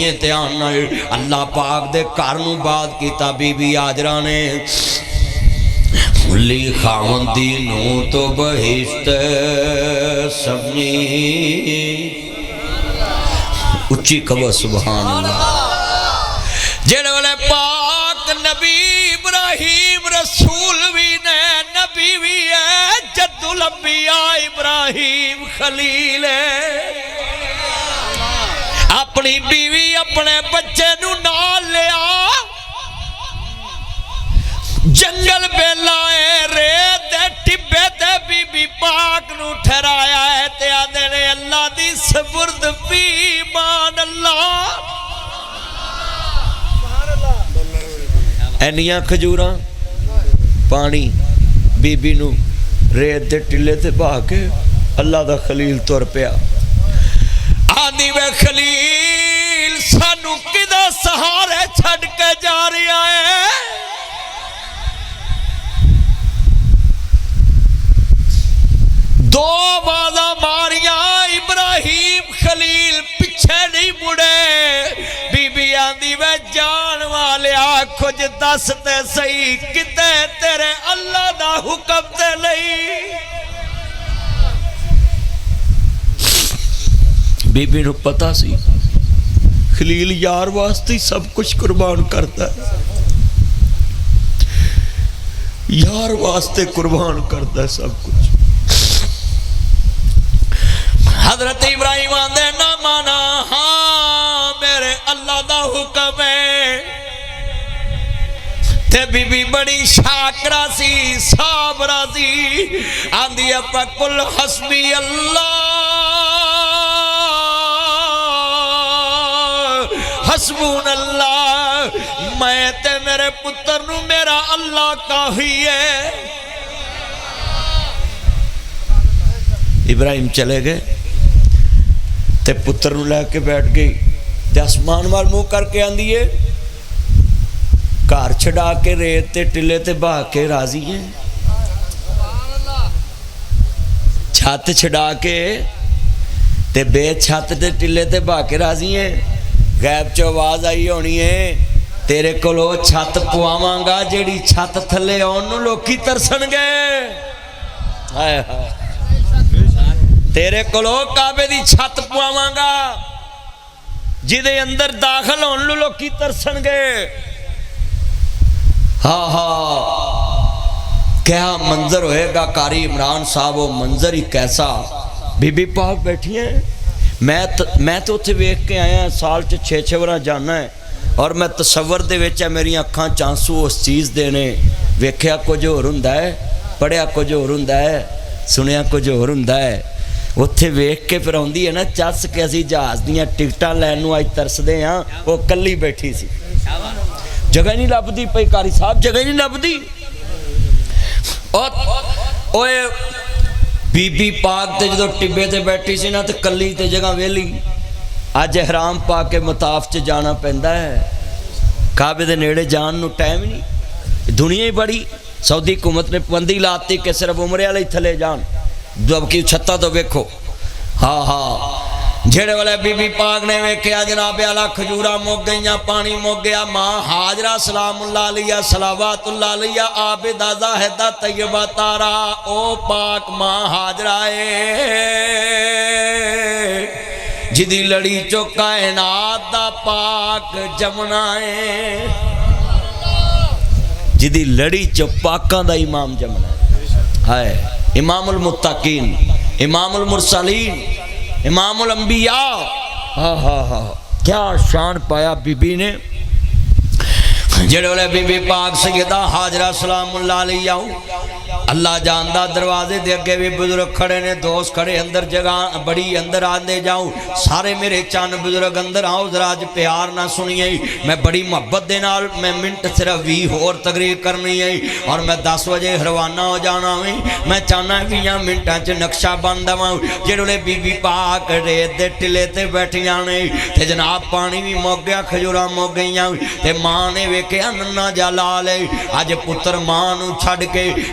سونے تے آنا اللہ پاک دے گھر نو باد کیتا بی بی ہاجرہ نے لی خاوندی نو تو بہشت سبنی اچھی کبھا سبحان اللہ جڑے والے پاک نبی ابراہیم رسول بھی نے نبی بھی ہے جد الانبیاء ابراہیم خلیل ہے اپنی بیوی اپنے بچے نو نال لیا جنگل بیلائے ریت ٹبے تے بی بی پاک نو ٹھہرایا ہے تے آدھے نے اللہ دی سپرد پی مان اللہ اینیاں کھجوراں پانی بی بی نو ریت دے ٹلے تے بہا کے اللہ دا خلیل تور پیا آدھی وے خلیل سانو کدھا سہارے چھڑ کے جا رہا ہے دو بازا ماریاں ابراہیم خلیل پیچھے نہیں مڑے بی بی آندی وے جان والے کچھ دستے صحیح کتے تیرے اللہ دا حکم تے نہیں بی بی نو پتا سی خلیل یار واسطے سب کچھ قربان کرتا ہے یار واسطے قربان کرتا ہے سب کچھ حضرت ابراہیم آندے نہ مانا ہاں میرے اللہ دا حکم ہے تے بی بی بڑی شاکرہ سی صابرہ سی آندی اپا کل حسبی اللہ حسبون اللہ میں تے میرے پتر نو میرا اللہ کافی ہے ابراہیم چلے گئے تے پتر نو لے کے بیٹھ گئی تے آسمان وال منہ کر کے آندیے گھر چھڑا کے ریت تے ٹلے تے بہا کے راضی ہیں چھت چھڑا کے تے بے چھت تے ٹلے تے بہا کے راضی ہیں غیب چو آواز آئی ہونی ہے تیرے کولو چھت پواواں گا جیڑی چھت تھلے اونوں لوکی ترسن گے ہائے ہائے تیرے کولو کعبے دی چھت پواواں گا جدے اندر داخل ہون لوکی ترسن گے ہاں ہاں کیا منظر ہوئے گا قاری عمران صاحب وہ منظر ہی کیسا بی بی پاک بیٹھی ہیں میں تو اتھے ویکھ کے آیا سال چھ ورہ جانا ہے اور میں تصور دے ویچا میری اکھاں چانسو اس چیز دینے ویکھیا کچھ ہور ہوندا ہے پڑھیا کچھ ہور ہوندا ہے سنیا کچھ ہور ہوندا ہے اتھے ویکھ کے پھر ہوندی ہے نا چس کے اسی جہاز دیاں ٹکٹاں لینوں آج ترسدے ہاں وہ کلی بیٹھی سی جگہ نہیں لبدی پئی قاری صاحب جگہ نہیں لبدی اوے بی بی پاک تے جدو ٹبے تے بیٹھی سی نا تے کلی تے جگہ ویلی اج احرام پا کے مطاف چ جانا پیندا ہے کعبے دے نیڑے جان نو ٹائم نہیں دنیا ہی بڑی سعودی حکومت نے پابندی لاتی کہ صرف عمرے والے تھلے جان جب کی چھتا تو ویکھو ہاں ہاں جھڑے والے بی بی پاک نے ویکھیا جناب اعلیٰ کھجورا مک گئیاں پانی مک گیا ماں ہاجرہ سلام اللہ علیہ صلوات اللہ علیہ عابدہ زاہدہ طیبہ تارا او پاک ماں ہاجرہ جدی لڑی چو کائنات دا پاک جمنا ہے جدی لڑی چو پاکاں دا امام جمنا ہے امام المتقین امام المرسلین امام الانبیاء ہاں ہاں ہاں کیا شان پایا بی بی نے جڑے والے بی بی پاک سیدہ ہاجرہ سلام اللہ علیہ اللہ جاندہ دروازے دے اگے بھی بزرگ کھڑے نے دوست کھڑے اندر جگہ بڑی اندر آندے جاؤں سارے میرے چاند بزرگ اندر آؤ ذرا اج پیار نہ سنیے میں بڑی محبت دے نال میں منٹ صرف 20 اور تقریر کرنی ہے اور میں 10 بجے روانہ ہو جانا ہے میں چاہنا 20 منٹاں چ نقشہ بن دواں جڑے بی بی پاک ریت دے ٹلے تے بیٹھیاں نے تے جناب پانی بھی مک گیا کھجوراں مک گئیاں تے ماں نے ویکھیا ننا جلال اج پتر ماں نو چھڈ کے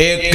1